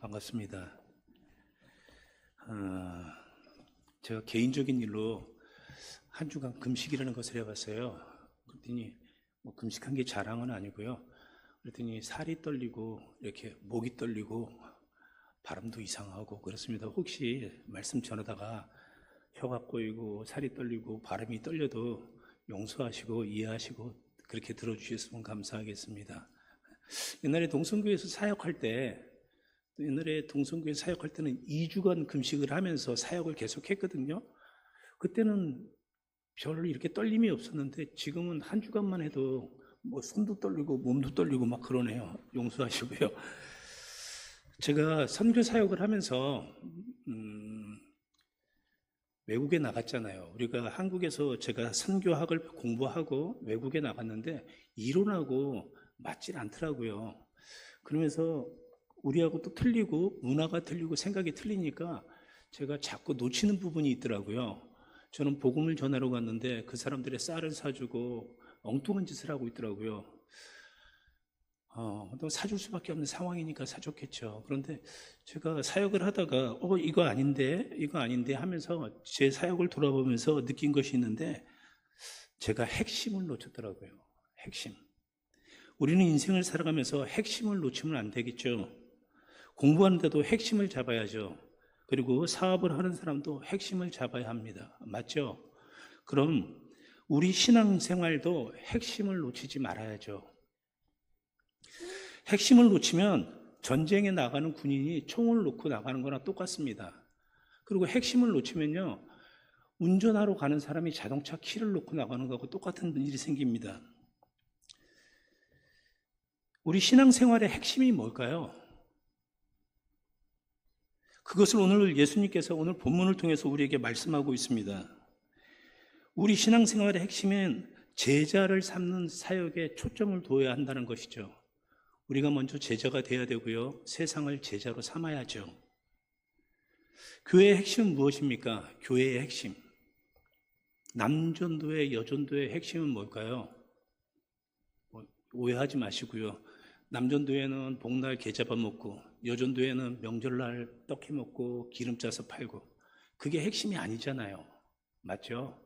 반갑습니다. 제가 개인적인 일로 한 주간 금식이라는 것을 해봤어요. 그랬더니 뭐 금식한 게 자랑은 아니고요. 그랬더니 살이 떨리고 이렇게 목이 떨리고 발음도 이상하고 그렇습니다. 혹시 말씀 전하다가 혀가 꼬이고 살이 떨리고 발음이 떨려도 용서하시고 이해하시고 그렇게 들어주셨으면 감사하겠습니다. 옛날에 동성교회에서 사역할 때 는 2주간 금식을 하면서 사역을 계속했거든요. 그때는 별로 이렇게 떨림이 없었는데 지금은 한 주간만 해도 뭐 손도 떨리고 몸도 떨리고 막 그러네요. 용서하시고요. 제가 선교 사역을 하면서 외국에 나갔잖아요. 우리가 한국에서 제가 선교학을 공부하고 외국에 나갔는데 이론하고 맞질 않더라고요. 그러면서 우리하고 또 틀리고 문화가 틀리고 생각이 틀리니까 제가 자꾸 놓치는 부분이 있더라고요. 저는 복음을 전하러 갔는데 그 사람들의 쌀을 사주고 엉뚱한 짓을 하고 있더라고요. 또 사줄 수밖에 없는 상황이니까 사줬겠죠. 그런데 제가 사역을 하다가 이거 아닌데 하면서 제 사역을 돌아보면서 느낀 것이 있는데 제가 핵심을 놓쳤더라고요. 핵심. 우리는 인생을 살아가면서 핵심을 놓치면 안 되겠죠. 공부하는데도 핵심을 잡아야죠. 그리고 사업을 하는 사람도 핵심을 잡아야 합니다. 맞죠? 그럼 우리 신앙생활도 핵심을 놓치지 말아야죠. 핵심을 놓치면 전쟁에 나가는 군인이 총을 놓고 나가는 거나 똑같습니다. 그리고 핵심을 놓치면요, 운전하러 가는 사람이 자동차 키를 놓고 나가는 거하고 똑같은 일이 생깁니다. 우리 신앙생활의 핵심이 뭘까요? 그것을 오늘 예수님께서 오늘 본문을 통해서 우리에게 말씀하고 있습니다. 우리 신앙생활의 핵심은 제자를 삼는 사역에 초점을 둬야 한다는 것이죠. 우리가 먼저 제자가 돼야 되고요. 세상을 제자로 삼아야죠. 교회의 핵심은 무엇입니까? 교회의 핵심. 남전도회, 여전도의 핵심은 뭘까요? 오해하지 마시고요. 남전도회는 복날 게잡아 먹고 여전도회는 명절날 떡해 먹고 기름 짜서 팔고 그게 핵심이 아니잖아요. 맞죠?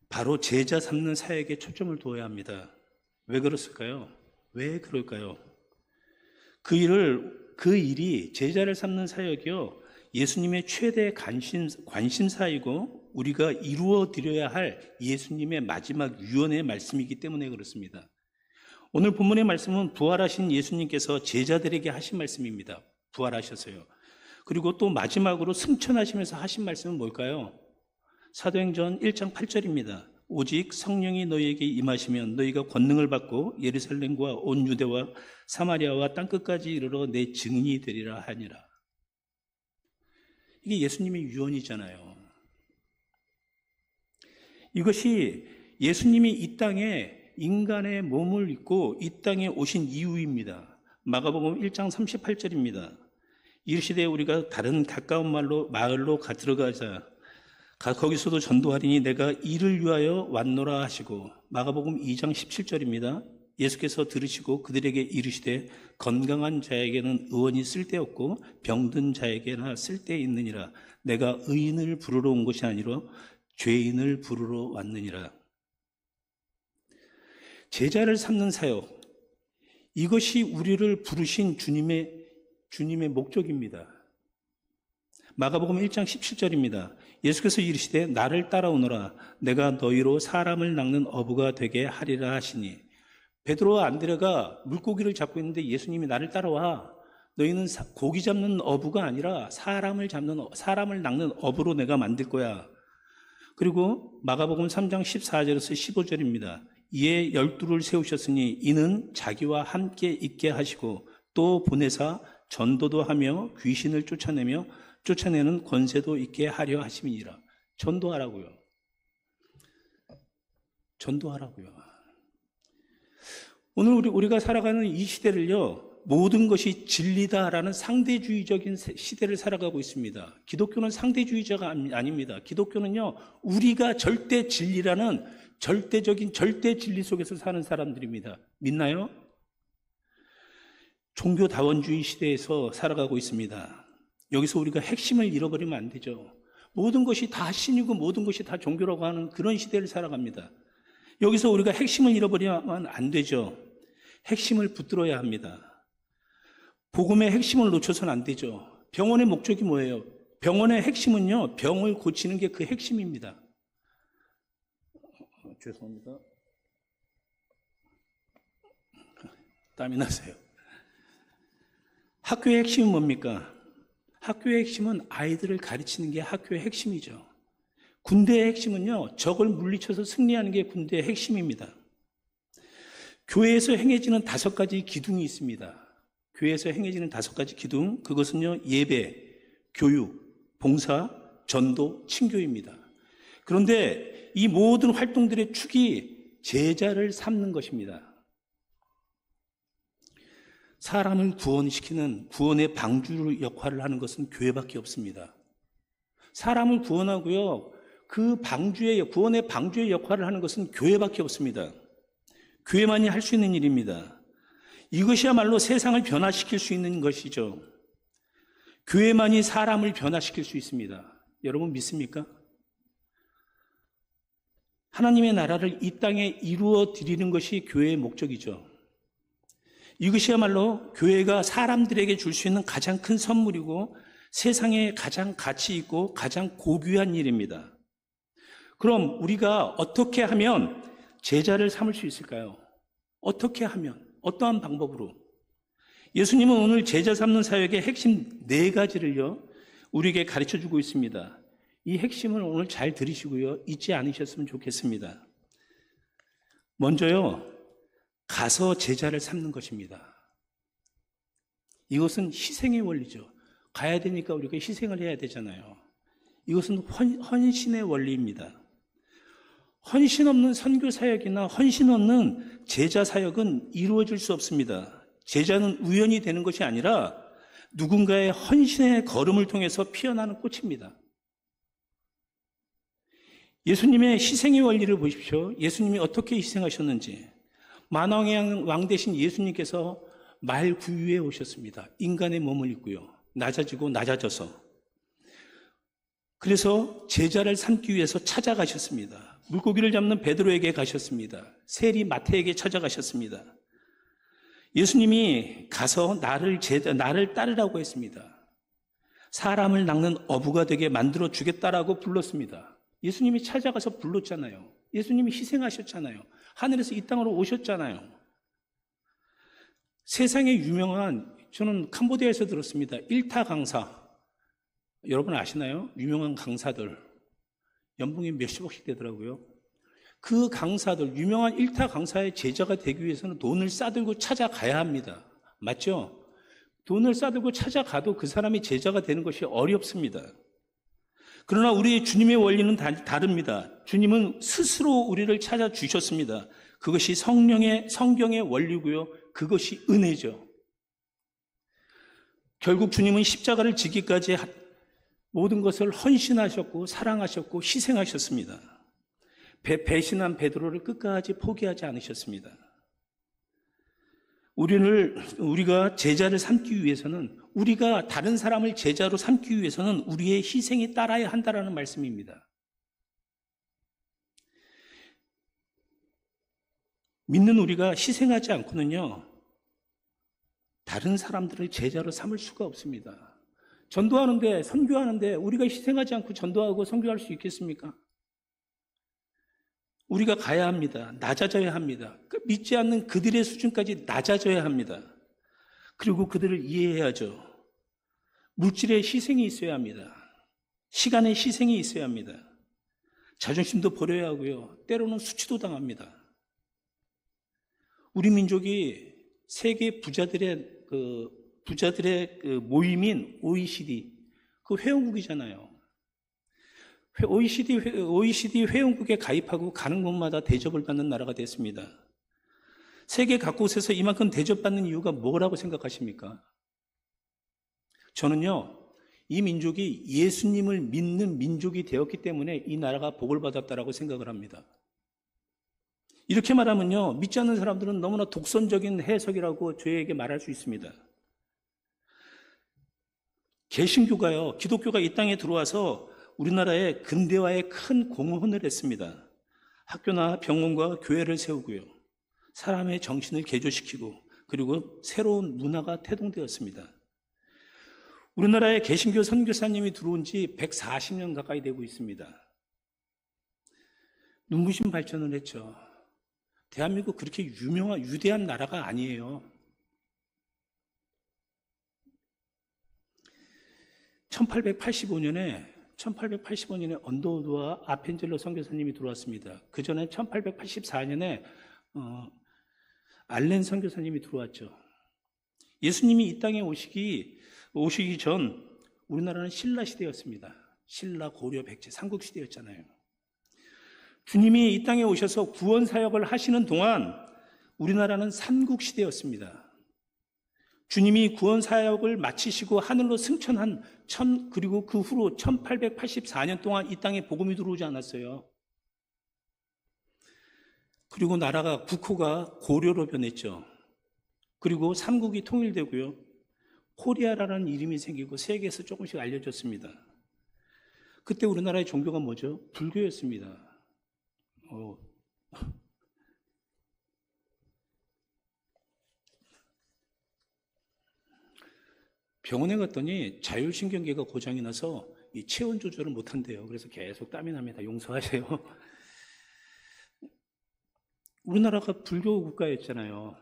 바로 제자 삼는 사역에 초점을 두어야 합니다. 왜 그랬을까요? 왜 그럴까요? 그 일이 제자를 삼는 사역이요, 예수님의 최대 관심사이고 우리가 이루어 드려야 할 예수님의 마지막 유언의 말씀이기 때문에 그렇습니다. 오늘 본문의 말씀은 부활하신 예수님께서 제자들에게 하신 말씀입니다. 부활하셔서요. 그리고 또 마지막으로 승천하시면서 하신 말씀은 뭘까요? 사도행전 1장 8절입니다. 오직 성령이 너희에게 임하시면 너희가 권능을 받고 예루살렘과 온 유대와 사마리아와 땅끝까지 이르러 내 증인이 되리라 하니라. 이게 예수님의 유언이잖아요. 이것이 예수님이 이 땅에 인간의 몸을 입고 이 땅에 오신 이유입니다. 마가복음 1장 38절입니다. 이르시되 우리가 다른 가까운 마을로 들어가자. 거기서도 전도하리니 내가 이를 위하여 왔노라 하시고, 마가복음 2장 17절입니다. 예수께서 들으시고 그들에게 이르시되 건강한 자에게는 의원이 쓸데없고 병든 자에게나 쓸데있느니라. 내가 의인을 부르러 온 것이 아니라 죄인을 부르러 왔느니라. 제자를 삼는 사역, 이것이 우리를 부르신 주님의 목적입니다. 마가복음 1장 17절입니다. 예수께서 이르시되 나를 따라오너라. 내가 너희로 사람을 낚는 어부가 되게 하리라 하시니. 베드로와 안드레가 물고기를 잡고 있는데 예수님이 나를 따라와. 너희는 고기 잡는 어부가 아니라 사람을 낚는 어부로 내가 만들 거야. 그리고 마가복음 3장 14절에서 15절입니다. 이에 12를 세우셨으니 이는 자기와 함께 있게 하시고 또 보내사 전도도 하며 귀신을 쫓아내는 권세도 있게 하려 하심이니라. 전도하라고요. 오늘 우리가 살아가는 이 시대를요, 모든 것이 진리다라는 상대주의적인 시대를 살아가고 있습니다. 기독교는 상대주의자가 아닙니다. 기독교는요, 우리가 절대 진리라는 절대 진리 속에서 사는 사람들입니다. 믿나요? 종교다원주의 시대에서 살아가고 있습니다. 여기서 우리가 핵심을 잃어버리면 안 되죠. 모든 것이 다 신이고 모든 것이 다 종교라고 하는 그런 시대를 살아갑니다. 여기서 우리가 핵심을 잃어버리면 안 되죠. 핵심을 붙들어야 합니다. 복음의 핵심을 놓쳐서는 안 되죠. 병원의 목적이 뭐예요? 병원의 핵심은요, 병을 고치는 게 그 핵심입니다. 죄송합니다. 땀이 나세요. 학교의 핵심은 뭡니까? 학교의 핵심은 아이들을 가르치는 게 학교의 핵심이죠. 군대의 핵심은요, 적을 물리쳐서 승리하는 게 군대의 핵심입니다. 교회에서 행해지는 5가지 기둥이 있습니다. 교회에서 행해지는 5가지 기둥, 그것은요, 예배, 교육, 봉사, 전도, 친교입니다. 그런데 이 모든 활동들의 축이 제자를 삼는 것입니다. 사람을 구원시키는 구원의 방주 역할을 하는 것은 교회밖에 없습니다. 사람을 구원하고요, 그 구원의 방주의 역할을 하는 것은 교회밖에 없습니다. 교회만이 할 수 있는 일입니다. 이것이야말로 세상을 변화시킬 수 있는 것이죠. 교회만이 사람을 변화시킬 수 있습니다. 여러분 믿습니까? 하나님의 나라를 이 땅에 이루어 드리는 것이 교회의 목적이죠. 이것이야말로 교회가 사람들에게 줄 수 있는 가장 큰 선물이고 세상에 가장 가치 있고 가장 고귀한 일입니다. 그럼 우리가 어떻게 하면 제자를 삼을 수 있을까요? 어떻게 하면? 어떠한 방법으로? 예수님은 오늘 제자 삼는 사역의 핵심 4가지를요, 우리에게 가르쳐 주고 있습니다. 이 핵심을 오늘 잘 들으시고요, 잊지 않으셨으면 좋겠습니다. 먼저요, 가서 제자를 삼는 것입니다. 이것은 희생의 원리죠. 가야 되니까 우리가 희생을 해야 되잖아요. 이것은 헌신의 원리입니다. 헌신 없는 선교 사역이나 헌신 없는 제자 사역은 이루어질 수 없습니다. 제자는 우연히 되는 것이 아니라 누군가의 헌신의 걸음을 통해서 피어나는 꽃입니다. 예수님의 희생의 원리를 보십시오. 예수님이 어떻게 희생하셨는지. 만왕의 왕 되신 예수님께서 말 구유에 오셨습니다. 인간의 몸을 입고요. 낮아지고 낮아져서. 그래서 제자를 삼기 위해서 찾아가셨습니다. 물고기를 잡는 베드로에게 가셨습니다. 세리 마태에게 찾아가셨습니다. 예수님이 가서 나를 따르라고 했습니다. 사람을 낚는 어부가 되게 만들어 주겠다라고 불렀습니다. 예수님이 찾아가서 불렀잖아요. 예수님이 희생하셨잖아요. 하늘에서 이 땅으로 오셨잖아요. 세상에 유명한, 저는 캄보디아에서 들었습니다. 일타 강사. 여러분 아시나요? 유명한 강사들. 연봉이 몇십억씩 되더라고요. 그 강사들, 유명한 일타 강사의 제자가 되기 위해서는 돈을 싸들고 찾아가야 합니다. 맞죠? 돈을 싸들고 찾아가도 그 사람이 제자가 되는 것이 어렵습니다. 그러나 우리 주님의 원리는 다릅니다. 주님은 스스로 우리를 찾아주셨습니다. 그것이 성경의 원리고요. 그것이 은혜죠. 결국 주님은 십자가를 지기까지 모든 것을 헌신하셨고 사랑하셨고 희생하셨습니다. 배신한 베드로를 끝까지 포기하지 않으셨습니다. 우리가 제자를 삼기 위해서는, 우리가 다른 사람을 제자로 삼기 위해서는 우리의 희생이 따라야 한다는 말씀입니다. 믿는 우리가 희생하지 않고는요, 다른 사람들을 제자로 삼을 수가 없습니다. 전도하는데, 선교하는데 우리가 희생하지 않고 전도하고 선교할 수 있겠습니까? 우리가 가야 합니다. 낮아져야 합니다. 믿지 않는 그들의 수준까지 낮아져야 합니다. 그리고 그들을 이해해야죠. 물질의 희생이 있어야 합니다. 시간의 희생이 있어야 합니다. 자존심도 버려야 하고요. 때로는 수치도 당합니다. 우리 민족이 세계 부자들의 모임인 OECD, 그 회원국이잖아요. OECD 회원국에 가입하고 가는 곳마다 대접을 받는 나라가 됐습니다. 세계 각곳에서 이만큼 대접받는 이유가 뭐라고 생각하십니까? 저는요, 이 민족이 예수님을 믿는 민족이 되었기 때문에 이 나라가 복을 받았다라고 생각을 합니다. 이렇게 말하면요, 믿지 않는 사람들은 너무나 독선적인 해석이라고 저에게 말할 수 있습니다. 개신교가요, 기독교가 이 땅에 들어와서 우리나라의 근대화에 큰 공헌을 했습니다. 학교나 병원과 교회를 세우고요. 사람의 정신을 개조시키고 그리고 새로운 문화가 태동되었습니다. 우리나라에 개신교 선교사님이 들어온 지 140년 가까이 되고 있습니다. 눈부신 발전을 했죠. 대한민국 그렇게 유대한 나라가 아니에요. 1885년에 언더우드와 아펜젤러 선교사님이 들어왔습니다. 그 전에 1884년에 알렌 선교사님이 들어왔죠. 예수님이 이 땅에 오시기 전 우리나라는 신라 시대였습니다. 신라, 고려, 백제, 삼국 시대였잖아요. 주님이 이 땅에 오셔서 구원 사역을 하시는 동안 우리나라는 삼국 시대였습니다. 주님이 구원 사역을 마치시고 하늘로 승천한 그리고 그 후로 1884년 동안 이 땅에 복음이 들어오지 않았어요. 그리고 나라가 국호가 고려로 변했죠. 그리고 삼국이 통일되고요. 코리아라는 이름이 생기고 세계에서 조금씩 알려졌습니다. 그때 우리나라의 종교가 뭐죠? 불교였습니다. 병원에 갔더니 자율신경계가 고장이 나서 이 체온 조절을 못한대요. 그래서 계속 땀이 납니다. 용서하세요. 우리나라가 불교 국가였잖아요.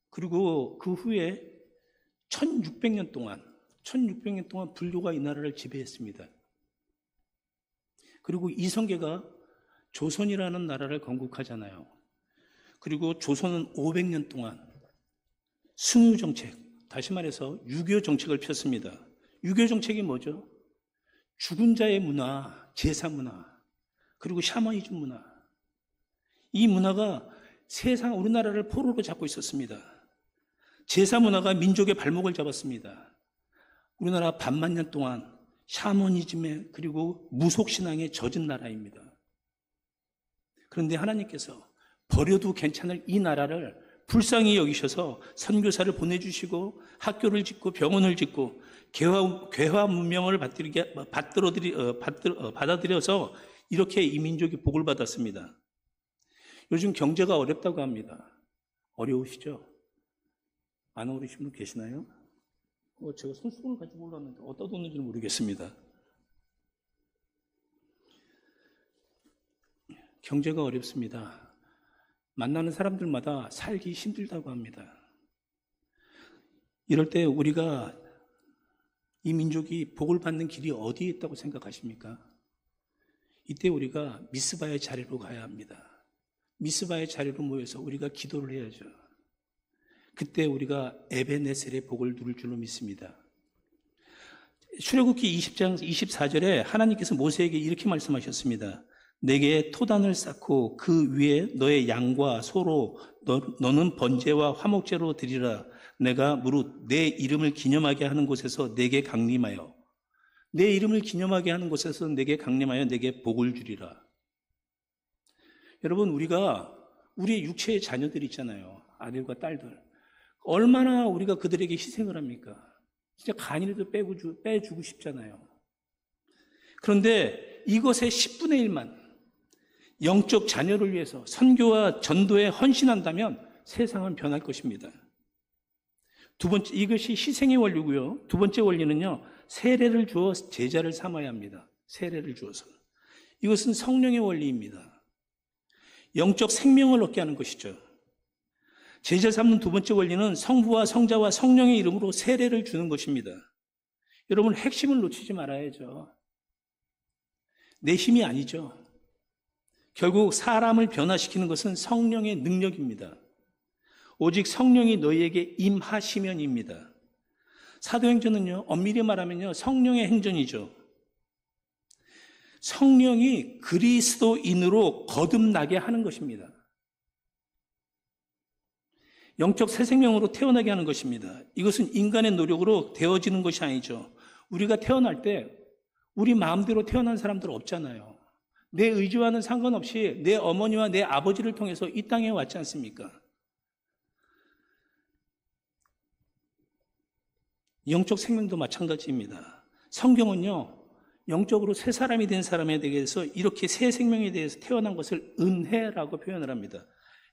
그리고 그 후에 1600년 동안 불교가 이 나라를 지배했습니다. 그리고 이성계가 조선이라는 나라를 건국하잖아요. 그리고 조선은 500년 동안 승유정책, 다시 말해서 유교 정책을 폈습니다. 유교 정책이 뭐죠? 죽은 자의 문화, 제사 문화, 그리고 샤머니즘 문화. 이 문화가 우리나라를 포로로 잡고 있었습니다. 제사 문화가 민족의 발목을 잡았습니다. 우리나라 반만 년 동안 샤머니즘에 그리고 무속신앙에 젖은 나라입니다. 그런데 하나님께서 버려도 괜찮을 이 나라를 불쌍히 여기셔서 선교사를 보내주시고 학교를 짓고 병원을 짓고 괴화 문명을 받아들여서 이렇게 이 민족이 복을 받았습니다. 요즘 경제가 어렵다고 합니다. 어려우시죠? 안 어려우신 분 계시나요? 제가 손수건을 가지고 올랐는데 어디다 뒀는지는 모르겠습니다. 경제가 어렵습니다. 만나는 사람들마다 살기 힘들다고 합니다. 이럴 때 우리가 이 민족이 복을 받는 길이 어디에 있다고 생각하십니까? 이때 우리가 미스바의 자리로 가야 합니다. 미스바의 자리로 모여서 우리가 기도를 해야죠. 그때 우리가 에베네셀의 복을 누릴 줄로 믿습니다. 출애굽기 20장 24절에 하나님께서 모세에게 이렇게 말씀하셨습니다. 내게 토단을 쌓고 그 위에 너의 양과 소로 너는 번제와 화목제로 드리라. 내가 무릇 내 이름을 기념하게 하는 곳에서 내게 강림하여 내 이름을 기념하게 하는 곳에서 내게 강림하여 내게 복을 주리라. 여러분, 우리의 육체의 자녀들 있잖아요. 아들과 딸들. 얼마나 우리가 그들에게 희생을 합니까? 진짜 간이라도 빼주고 싶잖아요. 그런데 이것의 10분의 1만 영적 자녀를 위해서 선교와 전도에 헌신한다면 세상은 변할 것입니다. 두 번째, 이것이 희생의 원리고요. 두 번째 원리는요, 세례를 주어 제자를 삼아야 합니다. 세례를 주어서. 이것은 성령의 원리입니다. 영적 생명을 얻게 하는 것이죠. 제자 삼는 두 번째 원리는 성부와 성자와 성령의 이름으로 세례를 주는 것입니다. 여러분, 핵심을 놓치지 말아야죠. 내 힘이 아니죠. 결국 사람을 변화시키는 것은 성령의 능력입니다. 오직 성령이 너희에게 임하시면입니다. 사도행전은요, 엄밀히 말하면요, 성령의 행전이죠. 성령이 그리스도인으로 거듭나게 하는 것입니다. 영적 새 생명으로 태어나게 하는 것입니다. 이것은 인간의 노력으로 되어지는 것이 아니죠. 우리가 태어날 때 우리 마음대로 태어난 사람들 없잖아요. 내 의지와는 상관없이 내 어머니와 내 아버지를 통해서 이 땅에 왔지 않습니까? 영적 생명도 마찬가지입니다. 성경은요, 영적으로 새 사람이 된 사람에 대해서 이렇게 새 생명에 대해서 태어난 것을 은혜라고 표현을 합니다.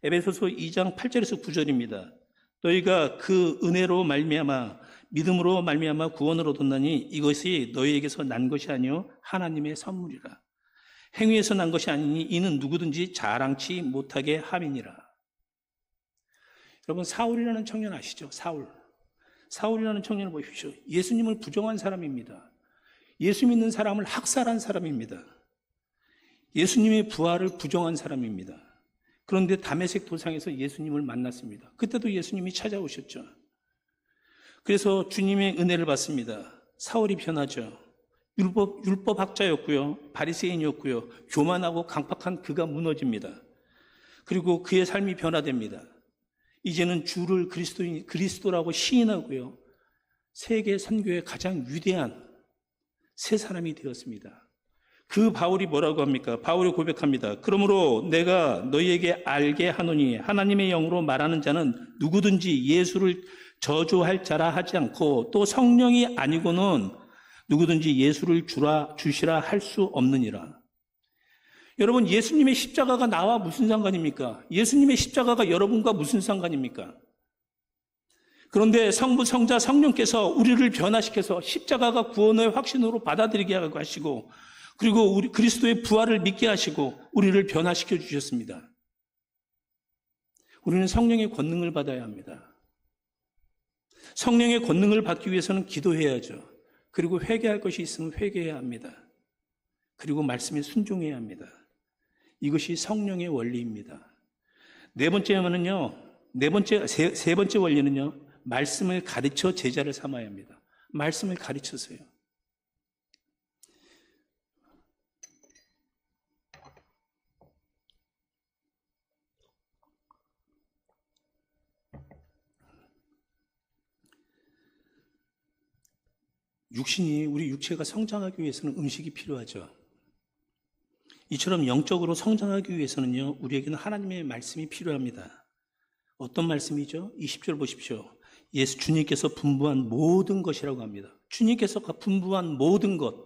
에베소서 2장 8절에서 9절입니다. 너희가 그 은혜로 말미암아 믿음으로 말미암아 구원을 얻었나니 이것이 너희에게서 난 것이 아니요 하나님의 선물이라. 행위에서 난 것이 아니니 이는 누구든지 자랑치 못하게 함이니라. 여러분, 사울이라는 청년 아시죠? 사울이라는 청년을 보십시오. 예수님을 부정한 사람입니다. 예수 믿는 사람을 학살한 사람입니다. 예수님의 부활을 부정한 사람입니다. 그런데 다메섹 도상에서 예수님을 만났습니다. 그때도 예수님이 찾아오셨죠. 그래서 주님의 은혜를 받습니다. 사울이 변하죠. 율법학자였고요. 바리새인이었고요. 교만하고 강팍한 그가 무너집니다. 그리고 그의 삶이 변화됩니다. 이제는 주를 그리스도라고 시인하고요. 세계 선교의 가장 위대한 새 사람이 되었습니다. 그 바울이 뭐라고 합니까? 바울이 고백합니다. 그러므로 내가 너희에게 알게 하노니 하나님의 영으로 말하는 자는 누구든지 예수를 저주할 자라 하지 않고 또 성령이 아니고는 누구든지 예수를 주시라 할 수 없느니라. 여러분, 예수님의 십자가가 나와 무슨 상관입니까? 예수님의 십자가가 여러분과 무슨 상관입니까? 그런데 성부, 성자, 성령께서 우리를 변화시켜서 십자가가 구원의 확신으로 받아들이게 하시고 그리고 우리 그리스도의 부활을 믿게 하시고 우리를 변화시켜 주셨습니다. 우리는 성령의 권능을 받아야 합니다. 성령의 권능을 받기 위해서는 기도해야죠. 그리고 회개할 것이 있으면 회개해야 합니다. 그리고 말씀에 순종해야 합니다. 이것이 성령의 원리입니다. 세 번째 원리는요, 말씀을 가르쳐 제자를 삼아야 합니다. 말씀을 가르쳐서요. 우리 육체가 성장하기 위해서는 음식이 필요하죠. 이처럼 영적으로 성장하기 위해서는요, 우리에게는 하나님의 말씀이 필요합니다. 어떤 말씀이죠? 20절 보십시오. 주님께서 분부한 모든 것이라고 합니다. 주님께서 분부한 모든 것.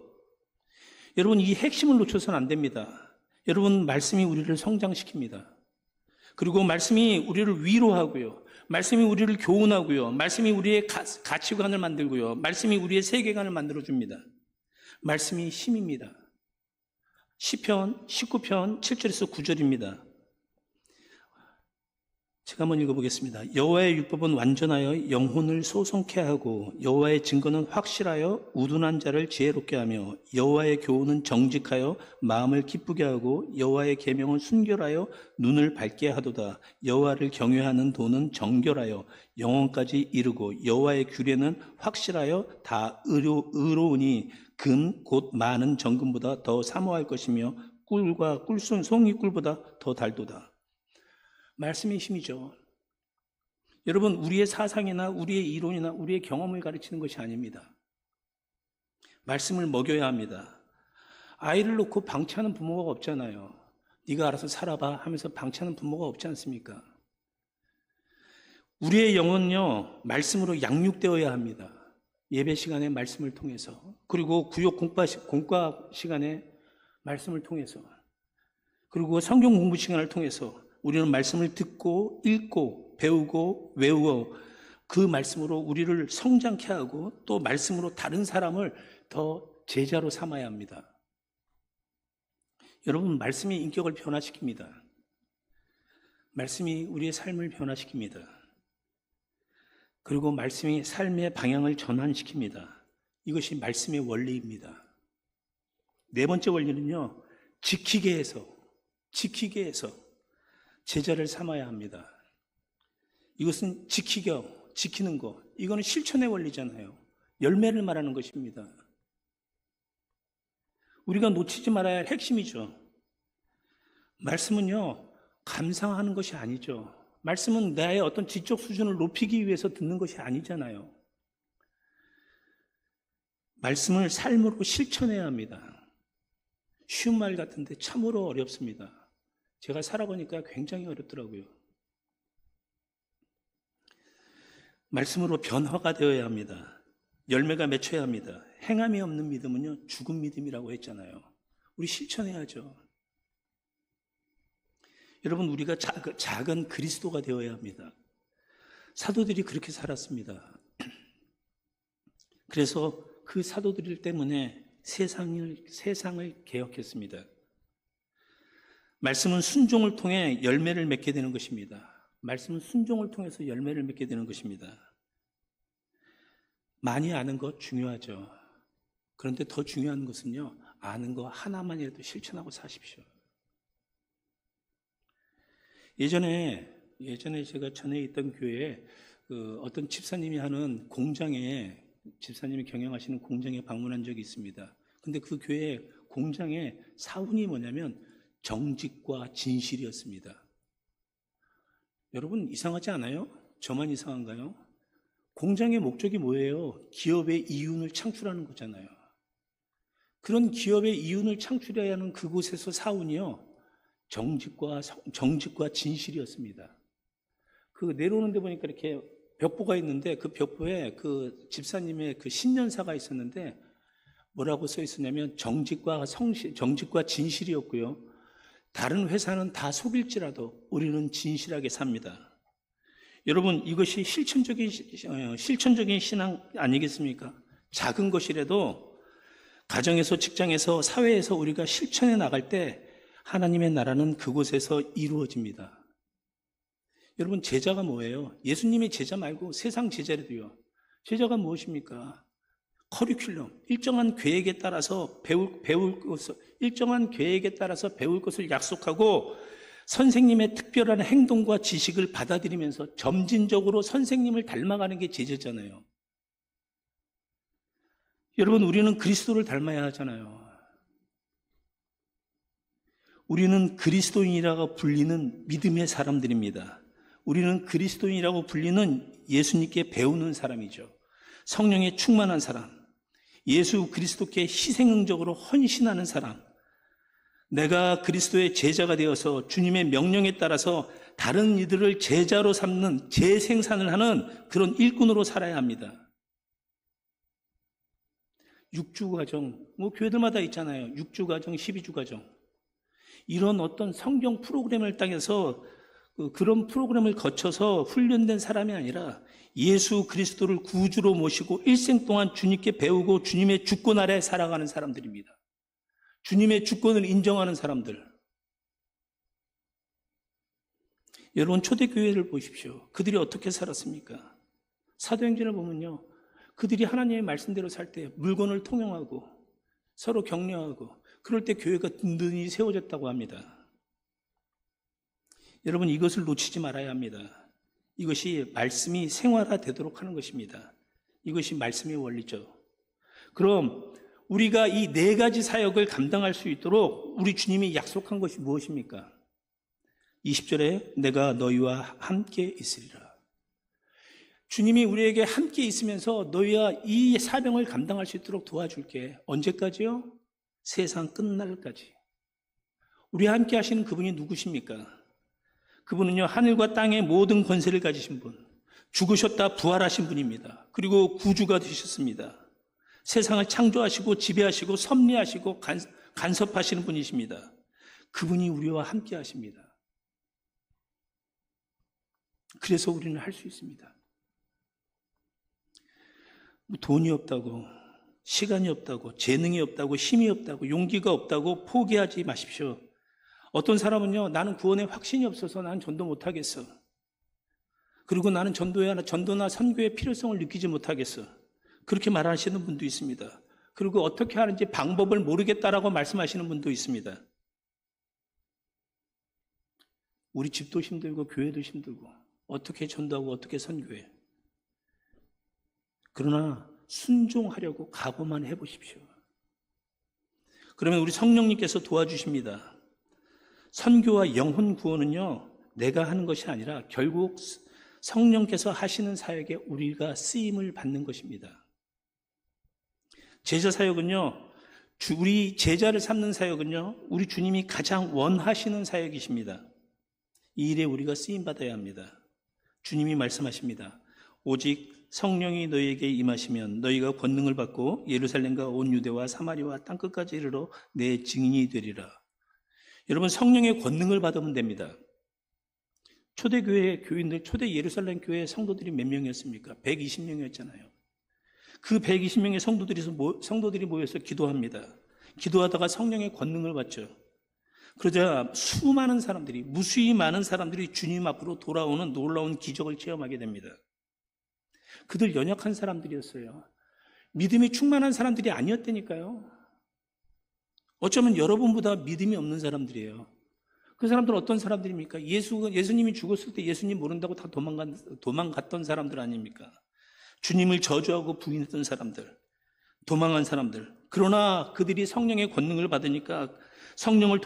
여러분, 이 핵심을 놓쳐서는 안 됩니다. 여러분, 말씀이 우리를 성장시킵니다. 그리고 말씀이 우리를 위로하고요. 말씀이 우리를 교훈하고요. 말씀이 우리의 가치관을 만들고요. 말씀이 우리의 세계관을 만들어줍니다. 말씀이 힘입니다. 시편 19편 7절에서 9절입니다. 제가 한번 읽어보겠습니다. 여호와의 율법은 완전하여 영혼을 소송케 하고 여호와의 증거는 확실하여 우둔한 자를 지혜롭게 하며 여호와의 교훈은 정직하여 마음을 기쁘게 하고 여호와의 계명은 순결하여 눈을 밝게 하도다. 여호와를 경외하는 도는 정결하여 영혼까지 이르고 여호와의 규례는 확실하여 다 의로우니 금 곧 많은 정금보다 더 사모할 것이며 꿀과 송이꿀보다 더 달도다. 말씀의 힘이죠. 여러분, 우리의 사상이나 우리의 이론이나 우리의 경험을 가르치는 것이 아닙니다. 말씀을 먹여야 합니다. 아이를 놓고 방치하는 부모가 없잖아요. 네가 알아서 살아봐 하면서 방치하는 부모가 없지 않습니까? 우리의 영혼은요, 말씀으로 양육되어야 합니다. 예배 시간에 말씀을 통해서, 그리고 구역 공과 시간에 말씀을 통해서, 그리고 성경 공부 시간을 통해서 우리는 말씀을 듣고 읽고 배우고 외우고 그 말씀으로 우리를 성장케 하고 또 말씀으로 다른 사람을 더 제자로 삼아야 합니다. 여러분, 말씀이 인격을 변화시킵니다. 말씀이 우리의 삶을 변화시킵니다. 그리고 말씀이 삶의 방향을 전환시킵니다. 이것이 말씀의 원리입니다. 네 번째 원리는요, 지키게 해서 제자를 삼아야 합니다. 이것은 지키는 거. 이거는 실천의 원리잖아요. 열매를 말하는 것입니다. 우리가 놓치지 말아야 할 핵심이죠. 말씀은요, 감상하는 것이 아니죠. 말씀은 나의 어떤 지적 수준을 높이기 위해서 듣는 것이 아니잖아요. 말씀을 삶으로 실천해야 합니다. 쉬운 말 같은데 참으로 어렵습니다. 제가 살아보니까 굉장히 어렵더라고요. 말씀으로 변화가 되어야 합니다. 열매가 맺혀야 합니다. 행함이 없는 믿음은요, 죽은 믿음이라고 했잖아요. 우리 실천해야죠. 여러분, 우리가 작은 그리스도가 되어야 합니다. 사도들이 그렇게 살았습니다. 그래서 그 사도들 때문에 세상을 개혁했습니다. 말씀은 순종을 통해 열매를 맺게 되는 것입니다. 말씀은 순종을 통해서 열매를 맺게 되는 것입니다. 많이 아는 것 중요하죠. 그런데 더 중요한 것은요, 아는 거 하나만이라도 실천하고 사십시오. 예전에 제가 전에 있던 교회에 어떤 집사님이 하는 공장에, 집사님이 경영하시는 공장에 방문한 적이 있습니다. 근데 그 교회 공장의 사훈이 뭐냐면 정직과 진실이었습니다. 여러분, 이상하지 않아요? 저만 이상한가요? 공장의 목적이 뭐예요? 기업의 이윤을 창출하는 거잖아요. 그런 기업의 이윤을 창출해야 하는 그곳에서 사훈이요, 정직과 진실이었습니다. 그 내려오는 데 보니까 이렇게 벽보가 있는데 그 벽보에 그 집사님의 그 신년사가 있었는데 뭐라고 써 있었냐면 정직과 진실이었고요. 다른 회사는 다 속일지라도 우리는 진실하게 삽니다. 여러분, 이것이 실천적인 신앙 아니겠습니까? 작은 것이라도 가정에서, 직장에서, 사회에서 우리가 실천해 나갈 때 하나님의 나라는 그곳에서 이루어집니다. 여러분, 제자가 뭐예요? 예수님의 제자 말고 세상 제자라도요. 제자가 무엇입니까? 커리큘럼, 일정한 계획에 따라서 일정한 계획에 따라서 배울 것을 약속하고 선생님의 특별한 행동과 지식을 받아들이면서 점진적으로 선생님을 닮아가는 게 제자잖아요. 여러분, 우리는 그리스도를 닮아야 하잖아요. 우리는 그리스도인이라고 불리는 믿음의 사람들입니다. 우리는 그리스도인이라고 불리는 예수님께 배우는 사람이죠. 성령에 충만한 사람, 예수 그리스도께 희생적으로 헌신하는 사람, 내가 그리스도의 제자가 되어서 주님의 명령에 따라서 다른 이들을 제자로 삼는 재생산을 하는 그런 일꾼으로 살아야 합니다. 6주 과정, 교회들마다 있잖아요. 6주 과정, 12주 과정. 이런 어떤 성경 프로그램을 따라서 그런 프로그램을 거쳐서 훈련된 사람이 아니라 예수 그리스도를 구주로 모시고 일생 동안 주님께 배우고 주님의 주권 아래 살아가는 사람들입니다. 주님의 주권을 인정하는 사람들. 여러분, 초대교회를 보십시오. 그들이 어떻게 살았습니까? 사도행전을 보면요, 그들이 하나님의 말씀대로 살 때 물건을 통용하고 서로 격려하고 그럴 때 교회가 든든히 세워졌다고 합니다. 여러분, 이것을 놓치지 말아야 합니다. 이것이 말씀이 생활화되도록 하는 것입니다. 이것이 말씀의 원리죠. 그럼 우리가 이 4가지 사역을 감당할 수 있도록 우리 주님이 약속한 것이 무엇입니까? 20절에 내가 너희와 함께 있으리라. 주님이 우리에게 함께 있으면서 너희와 이 사명을 감당할 수 있도록 도와줄게. 언제까지요? 세상 끝날까지. 우리와 함께 하시는 그분이 누구십니까? 그분은요, 하늘과 땅의 모든 권세를 가지신 분, 죽으셨다 부활하신 분입니다. 그리고 구주가 되셨습니다. 세상을 창조하시고 지배하시고 섭리하시고 간섭하시는 분이십니다. 그분이 우리와 함께 하십니다. 그래서 우리는 할 수 있습니다. 돈이 없다고, 시간이 없다고, 재능이 없다고, 힘이 없다고, 용기가 없다고 포기하지 마십시오. 어떤 사람은요, 나는 구원에 확신이 없어서 나는 전도 못하겠어. 그리고 나는 전도나 선교의 필요성을 느끼지 못하겠어. 그렇게 말하시는 분도 있습니다. 그리고 어떻게 하는지 방법을 모르겠다라고 말씀하시는 분도 있습니다. 우리 집도 힘들고 교회도 힘들고 어떻게 전도하고 어떻게 선교해. 그러나 순종하려고 각오만 해보십시오. 그러면 우리 성령님께서 도와주십니다. 선교와 영혼 구원은요, 내가 하는 것이 아니라 결국 성령께서 하시는 사역에 우리가 쓰임을 받는 것입니다. 제자 사역은요, 우리 제자를 삼는 사역은요, 우리 주님이 가장 원하시는 사역이십니다. 이 일에 우리가 쓰임 받아야 합니다. 주님이 말씀하십니다. 오직 성령이 너희에게 임하시면 너희가 권능을 받고 예루살렘과 온 유대와 사마리아와 땅끝까지 이르러 내 증인이 되리라. 여러분, 성령의 권능을 받으면 됩니다. 초대교회 교인들, 초대 예루살렘 교회 성도들이 몇 명이었습니까? 120명이었잖아요. 그 120명의 성도들이 모여서 기도합니다. 기도하다가 성령의 권능을 받죠. 그러자 수많은 사람들이, 무수히 많은 사람들이 주님 앞으로 돌아오는 놀라운 기적을 체험하게 됩니다. 그들 연약한 사람들이었어요. 믿음이 충만한 사람들이 아니었다니까요. 어쩌면 여러분보다 믿음이 없는 사람들이에요. 그 사람들은 어떤 사람들입니까? 예수님이 죽었을 때 예수님 모른다고 다 도망갔던 사람들 아닙니까? 주님을 저주하고 부인했던 사람들, 도망한 사람들. 그러나 그들이 성령의 권능을 받으니까 성령은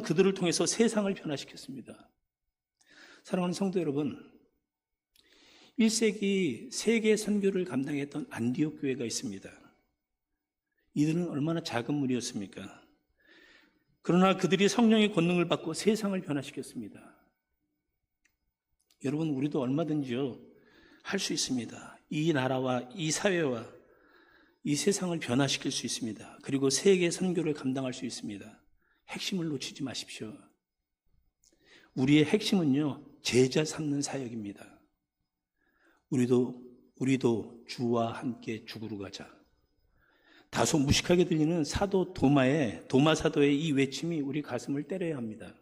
그들을 통해서 세상을 변화시켰습니다. 사랑하는 성도 여러분, 1세기 세계 선교를 감당했던 안디옥 교회가 있습니다. 이들은 얼마나 작은 무리였습니까? 그러나 그들이 성령의 권능을 받고 세상을 변화시켰습니다. 여러분, 우리도 얼마든지요 할 수 있습니다. 이 나라와 이 사회와 이 세상을 변화시킬 수 있습니다. 그리고 세계 선교를 감당할 수 있습니다. 핵심을 놓치지 마십시오. 우리의 핵심은요, 제자 삼는 사역입니다. 우리도 주와 함께 죽으러 가자. 다소 무식하게 들리는 사도 도마 사도의 이 외침이 우리 가슴을 때려야 합니다.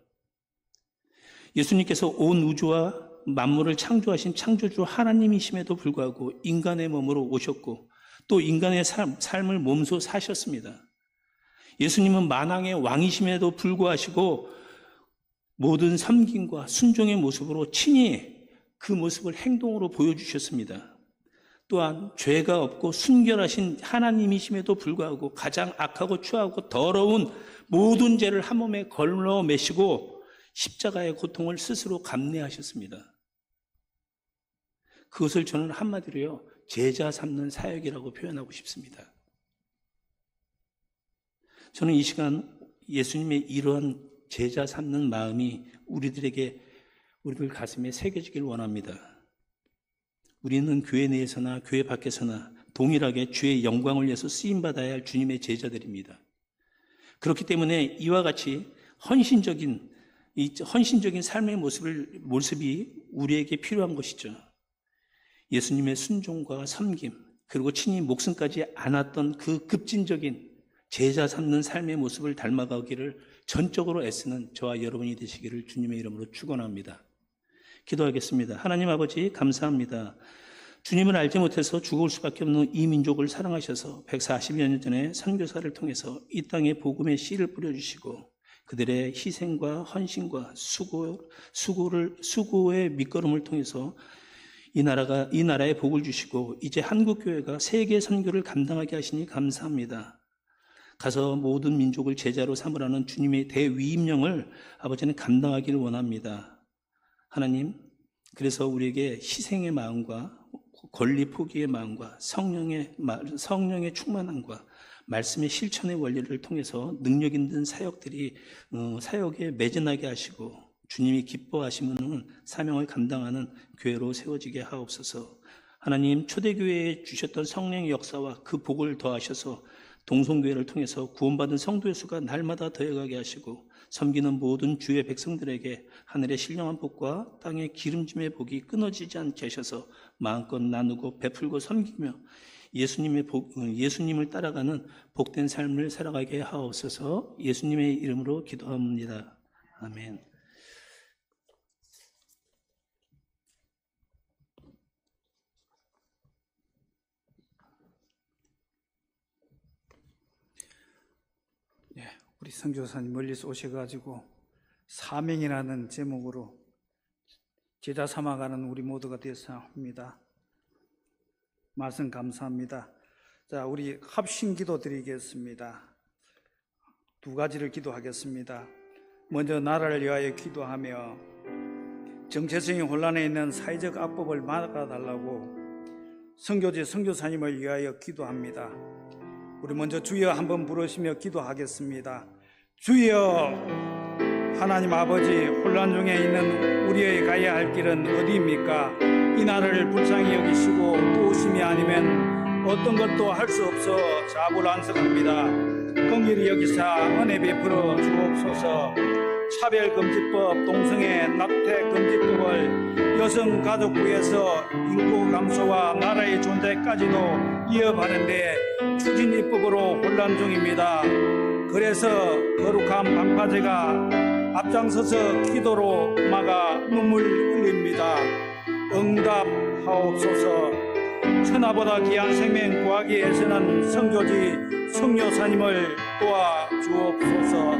예수님께서 온 우주와 만물을 창조하신 창조주 하나님이심에도 불구하고 인간의 몸으로 오셨고 또 인간의 삶을 몸소 사셨습니다. 예수님은 만왕의 왕이심에도 불구하시고 모든 섬김과 순종의 모습으로 친히 그 모습을 행동으로 보여주셨습니다. 또한 죄가 없고 순결하신 하나님이심에도 불구하고 가장 악하고 추하고 더러운 모든 죄를 한 몸에 걸러 매시고 십자가의 고통을 스스로 감내하셨습니다. 그것을 저는 한마디로요, 제자 삼는 사역이라고 표현하고 싶습니다. 저는 이 시간 예수님의 이러한 제자 삼는 마음이 우리들 가슴에 새겨지길 원합니다. 우리는 교회 내에서나 교회 밖에서나 동일하게 주의 영광을 위해서 쓰임받아야 할 주님의 제자들입니다. 그렇기 때문에 이와 같이 헌신적인 삶의 모습이 우리에게 필요한 것이죠. 예수님의 순종과 섬김, 그리고 친히 목숨까지 안았던 그 급진적인 제자 삼는 삶의 모습을 닮아가기를 전적으로 애쓰는 저와 여러분이 되시기를 주님의 이름으로 축원합니다. 기도하겠습니다. 하나님 아버지, 감사합니다. 주님을 알지 못해서 죽을 수밖에 없는 이 민족을 사랑하셔서 140여 년 전에 선교사를 통해서 이 땅에 복음의 씨를 뿌려주시고 그들의 희생과 헌신과 수고의 밑거름을 통해서 이 나라에 복을 주시고 이제 한국교회가 세계 선교를 감당하게 하시니 감사합니다. 가서 모든 민족을 제자로 삼으라는 주님의 대위임령을 아버지는 감당하기를 원합니다. 하나님, 그래서 우리에게 희생의 마음과 권리 포기의 마음과 성령의 충만함과 말씀의 실천의 원리를 통해서 능력 있는 사역에 매진하게 하시고 주님이 기뻐하시는 사명을 감당하는 교회로 세워지게 하옵소서. 하나님, 초대교회에 주셨던 성령의 역사와 그 복을 더하셔서 동성교회를 통해서 구원받은 성도의 수가 날마다 더해가게 하시고 섬기는 모든 주의 백성들에게 하늘의 신령한 복과 땅의 기름짐의 복이 끊어지지 않게 하셔서 마음껏 나누고 베풀고 섬기며 예수님을 따라가는 복된 삶을 살아가게 하옵소서. 예수님의 이름으로 기도합니다. 아멘. 우리 선교사님 멀리서 오셔가지고 사명이라는 제목으로 제자 삼아가는 우리 모두가 되었사 합니다. 말씀 감사합니다. 자, 우리 합심기도 드리겠습니다. 두 가지를 기도하겠습니다. 먼저 나라를 위하여 기도하며 정체성이 혼란해 있는 사회적 압법을 막아달라고 선교지 선교사님을 위하여 기도합니다. 우리 먼저 주여 한번 부르시며 기도하겠습니다. 주여, 하나님 아버지, 혼란 중에 있는 우리의 가야 할 길은 어디입니까? 이 나라를 불쌍히 여기시고 도우심이 아니면 어떤 것도 할 수 없어 자불안석합니다. 긍휼히 여기사 은혜 베풀어 주옵소서. 차별금지법, 동성애 낙태금지법을 여성가족부에서 인구 감소와 나라의 존재까지도 이어가는데 추진 입법으로 혼란 중입니다. 그래서 거룩한 방파제가 앞장서서 기도로 막아 눈물 흘립니다. 응답하옵소서. 천하보다 귀한 생명 구하기 위해서는 성교지 성녀사님을 도와주옵소서.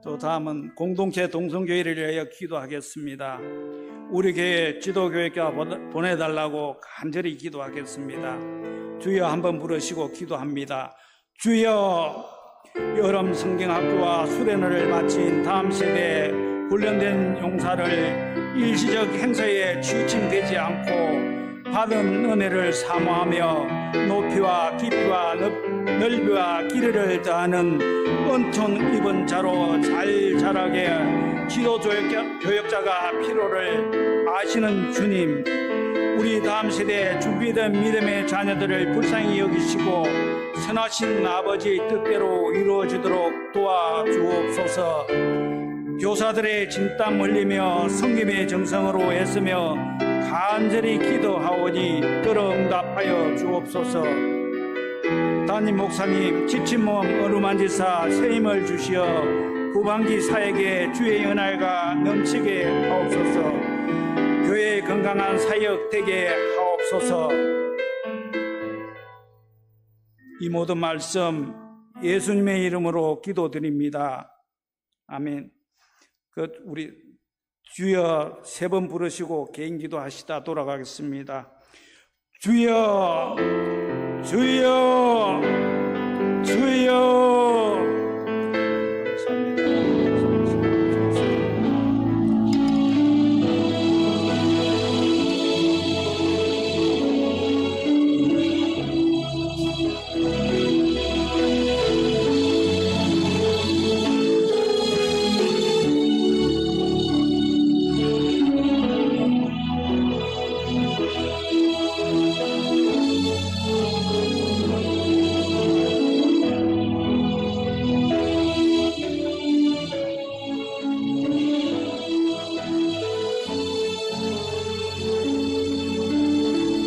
또 다음은 공동체 동성교회를 위하여 기도하겠습니다. 우리 교회 지도교회가 보내달라고 간절히 기도하겠습니다. 주여 한번 부르시고 기도합니다. 주여, 여름 성경학교와 수련회를 마친 다음 세대에 훈련된 용사를 일시적 행사에 치우침되지 않고 받은 은혜를 사모하며 높이와 깊이와 넓이와 길이를 더하는 은총 입은 자로 잘 자라게 지도 교역자가 필요를 아시는 주님, 우리 다음 세대에 준비된 믿음의 자녀들을 불쌍히 여기시고 선하신 아버지 뜻대로 이루어지도록 도와주옵소서. 교사들의 진땀 흘리며 성김의 정성으로 애쓰며 간절히 기도하오니 들어 응답하여 주옵소서. 담임 목사님 지친 몸 어루만지사 새 힘을 주시어 후반기 사역에 주의 은혜가 넘치게 하옵소서. 교회의 건강한 사역 되게 하옵소서. 이 모든 말씀 예수님의 이름으로 기도드립니다. 아멘. 우리 주여 세 번 부르시고 개인 기도하시다 돌아가겠습니다. 주여, 주여, 주여.